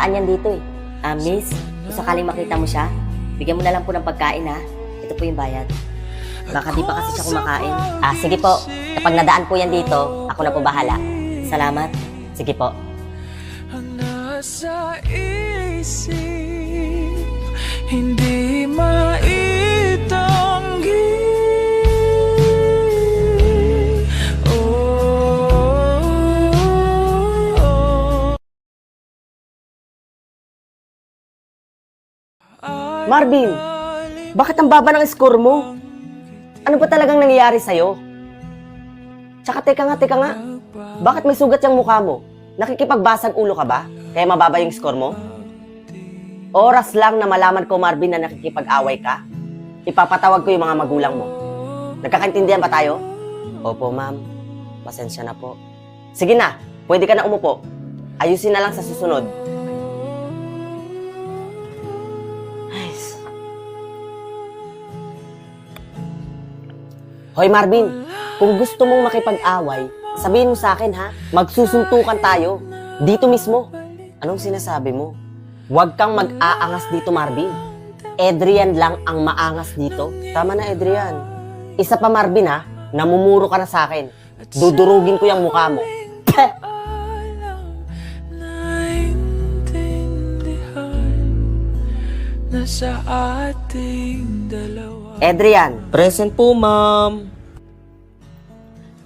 dumadaan yan dito eh. Miss, kung sakaling makita mo siya, bigyan mo na lang po ng pagkain ha. Ito po yung bayad. Baka di pa kasi siya kumakain. Sige po. Kapag nadaan po yan dito, ako na po bahala. Salamat. Sige po. Ang nasa isip, hindi maitanggi. Marvin, bakit ang baba ng score mo? Ano ba talagang nangyayari sa'yo? Tsaka teka nga. Bakit may sugat yung mukha mo? Nakikipagbasag ulo ka ba? Kaya mababa yung score mo? Oras lang na malaman ko, Marvin, na nakikipag-away ka. Ipapatawag ko yung mga magulang mo. Nagkakaintindihan ba tayo? Opo, ma'am. Pasensya na po. Sige na, pwede ka na umupo. Ayusin na lang sa susunod. Hoy Marvin, kung gusto mong makipag-away, sabihin mo sa akin ha, magsusuntukan tayo. Dito mismo. Anong sinasabi mo? Huwag kang mag-aangas dito, Marvin. Adrian lang ang maangas dito. Tama na, Adrian. Isa pa, Marvin ha, namumuro ka na sa akin. Dudurugin ko yung mukha mo. Nasa ating dalawa. Adrian. Present po, ma'am.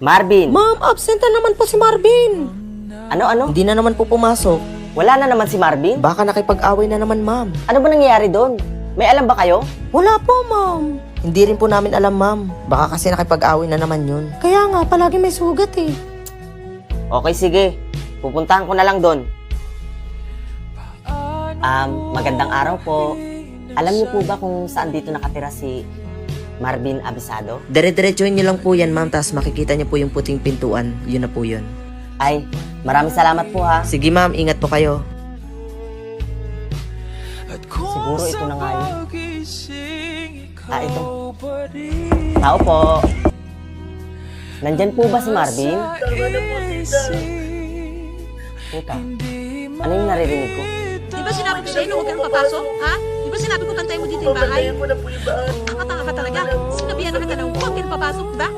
Marvin. Ma'am, absent na naman po si Marvin. Ano? Hindi na naman po pumasok. Wala na naman si Marvin? Baka nakipag-away na naman, ma'am. Ano ba nangyayari doon? May alam ba kayo? Wala po, ma'am. Hindi rin po namin alam, ma'am. Baka kasi nakipag-away na naman yun. Kaya nga, palagi may sugat eh. Okay, sige. Pupuntahan ko na lang doon. Magandang araw po. Alam niyo po ba kung saan dito nakatira si Marvin Abisado? Dire-diretsuhin niyo lang po yan, ma'am. Tapos makikita niyo po yung puting pintuan. Yun na po yun. Ay, maraming salamat po ha. Sige, ma'am. Ingat po kayo. Siguro ito na nga yun. Ito. Tao po. Nandyan po ba si Marvin? Teka, ano yung naririnig ko? Di ba sinabi ko sa'yo na huwag kang papasok? Ha? Di ba sinabi ko pantay mo dito yung bahay? Ang katanga ka talaga. Sinabihan na kita na huwag kang papasok, di ba?